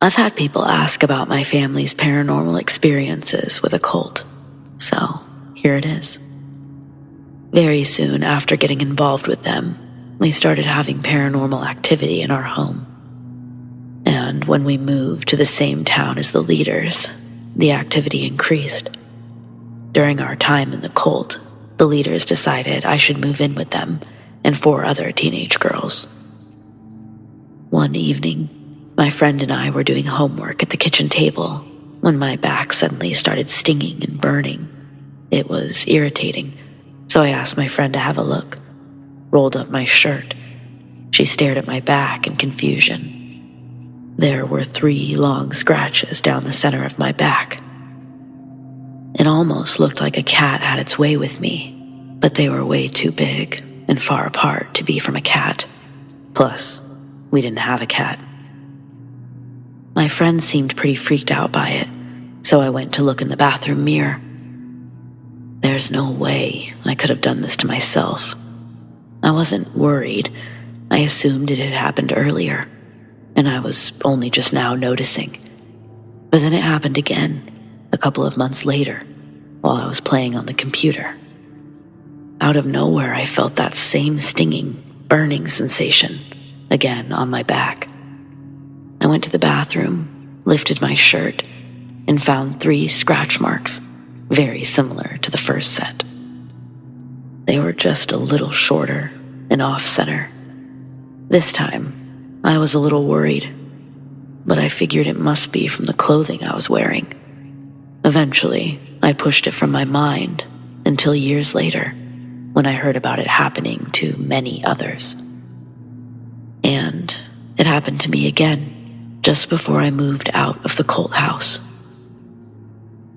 I've had people ask about my family's paranormal experiences with a cult, so here it is. Very soon after getting involved with them, we started having paranormal activity in our home. And when we moved to the same town as the leaders, the activity increased. During our time in the cult, the leaders decided I should move in with them and 4 other teenage girls. One evening, my friend and I were doing homework at the kitchen table when my back suddenly started stinging and burning. It was irritating, so I asked my friend to have a look. Rolled up my shirt. She stared at my back in confusion. There were 3 long scratches down the center of my back. It almost looked like a cat had its way with me, but they were way too big and far apart to be from a cat. Plus, we didn't have a cat. My friend seemed pretty freaked out by it, so I went to look in the bathroom mirror. There's no way I could have done this to myself. I wasn't worried. I assumed it had happened earlier, and I was only just now noticing. But then it happened again, a couple of months later, while I was playing on the computer. Out of nowhere, I felt that same stinging, burning sensation, again on my back. I went to the bathroom, lifted my shirt, and found 3 scratch marks, very similar to the first set. They were just a little shorter and off-center. This time, I was a little worried, but I figured it must be from the clothing I was wearing. Eventually, I pushed it from my mind until years later, when I heard about it happening to many others. And it happened to me again, just before I moved out of the cult house.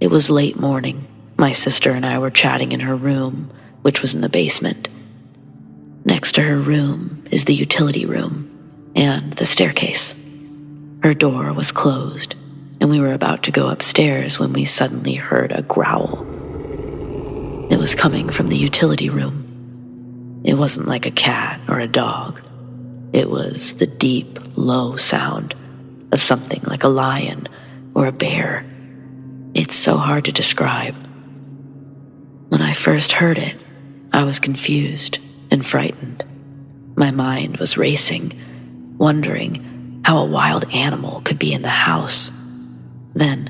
It was late morning. My sister and I were chatting in her room, which was in the basement. Next to her room is the utility room and the staircase. Her door was closed, and we were about to go upstairs when we suddenly heard a growl. It was coming from the utility room. It wasn't like a cat or a dog. It was the deep, low sound of something like a lion or a bear. It's so hard to describe. When I first heard it, I was confused and frightened. My mind was racing, wondering how a wild animal could be in the house. Then,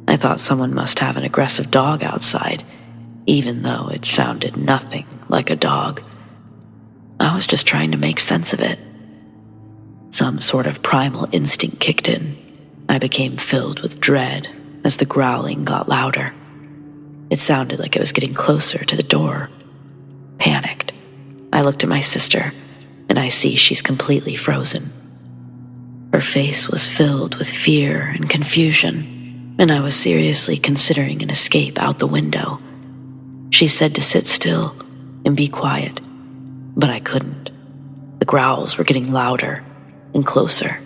I thought someone must have an aggressive dog outside, even though it sounded nothing like a dog. I was just trying to make sense of it. Some sort of primal instinct kicked in. I became filled with dread as the growling got louder. It sounded like it was getting closer to the door. Panicked, I looked at my sister, and I see she's completely frozen. Her face was filled with fear and confusion, and I was seriously considering an escape out the window. She said to sit still and be quiet, but I couldn't. The growls were getting louder and closer.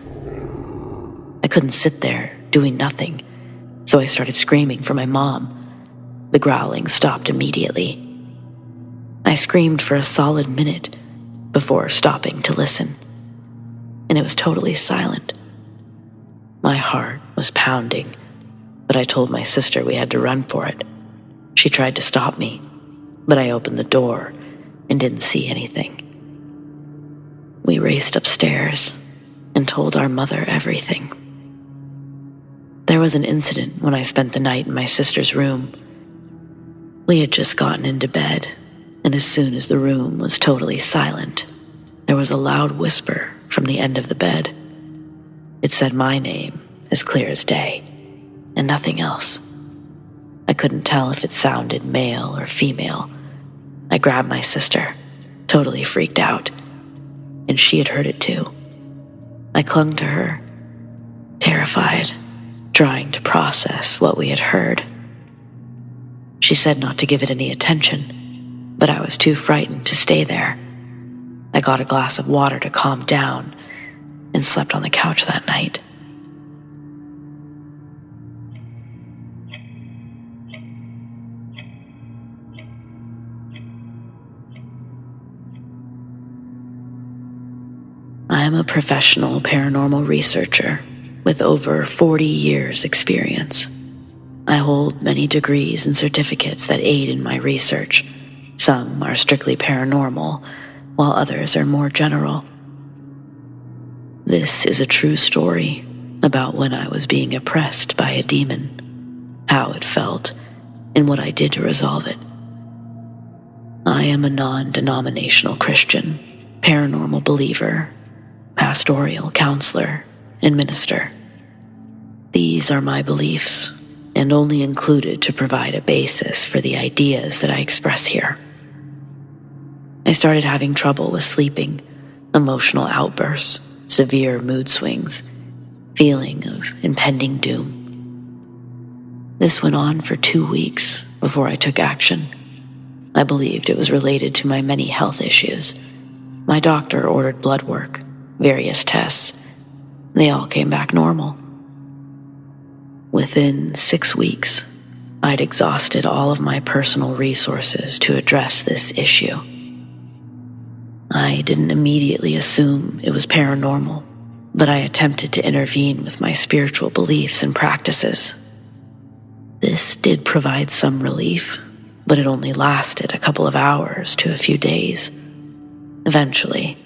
I couldn't sit there doing nothing, so I started screaming for my mom. The growling stopped immediately. I screamed for a solid minute before stopping to listen, and it was totally silent. My heart was pounding, but I told my sister we had to run for it. She tried to stop me, but I opened the door and didn't see anything. We raced upstairs and told our mother everything. There was an incident when I spent the night in my sister's room. We had just gotten into bed, and as soon as the room was totally silent, there was a loud whisper from the end of the bed. It said my name as clear as day, and nothing else. I couldn't tell if it sounded male or female. I grabbed my sister, totally freaked out, and she had heard it too. I clung to her, terrified, trying to process what we had heard. She said not to give it any attention, but I was too frightened to stay there. I got a glass of water to calm down and slept on the couch that night. I am a professional paranormal researcher with over 40 years' experience. I hold many degrees and certificates that aid in my research. Some are strictly paranormal, while others are more general. This is a true story about when I was being oppressed by a demon, how it felt, and what I did to resolve it. I am a non-denominational Christian, paranormal believer, pastoral counselor, and minister. These are my beliefs, and only included to provide a basis for the ideas that I express here. I started having trouble with sleeping, emotional outbursts, severe mood swings, feeling of impending doom. This went on for 2 weeks before I took action. I believed it was related to my many health issues. My doctor ordered blood work, various tests. They all came back normal. Within 6 weeks, I'd exhausted all of my personal resources to address this issue. I didn't immediately assume it was paranormal, but I attempted to intervene with my spiritual beliefs and practices. This did provide some relief, but it only lasted a couple of hours to a few days. Eventually,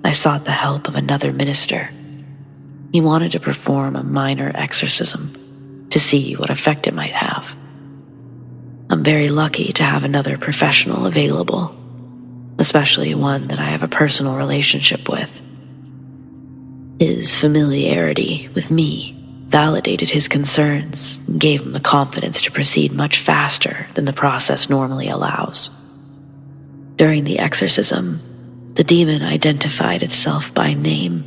I sought the help of another minister. He wanted to perform a minor exorcism to see what effect it might have. I'm very lucky to have another professional available, especially one that I have a personal relationship with. His familiarity with me validated his concerns and gave him the confidence to proceed much faster than the process normally allows. During the exorcism, the demon identified itself by name.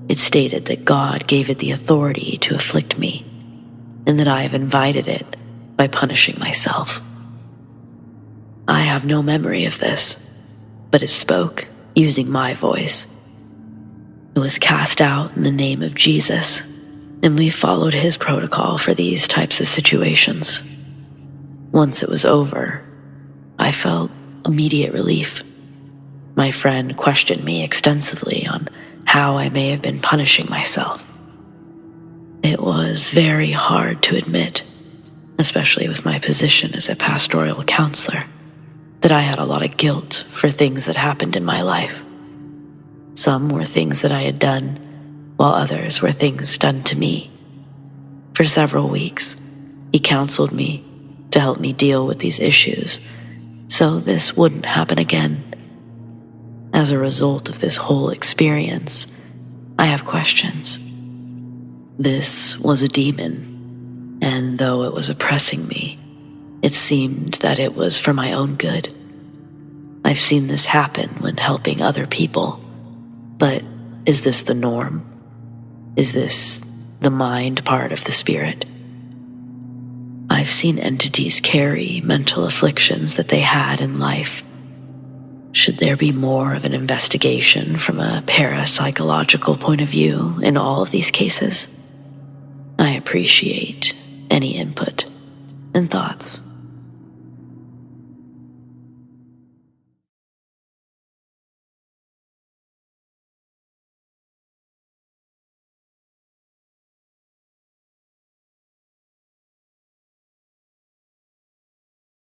It stated that God gave it the authority to afflict me, and that I have invited it by punishing myself. I have no memory of this, but it spoke using my voice. It was cast out in the name of Jesus, and we followed his protocol for these types of situations. Once it was over, I felt immediate relief. My friend questioned me extensively on how I may have been punishing myself. It was very hard to admit, especially with my position as a pastoral counselor, that I had a lot of guilt for things that happened in my life. Some were things that I had done, while others were things done to me. For several weeks, he counseled me to help me deal with these issues, so this wouldn't happen again. As a result of this whole experience, I have questions. This was a demon, and though it was oppressing me, it seemed that it was for my own good. I've seen this happen when helping other people, but is this the norm? Is this the mind part of the spirit? I've seen entities carry mental afflictions that they had in life. Should there be more of an investigation from a parapsychological point of view in all of these cases? I appreciate any input and thoughts.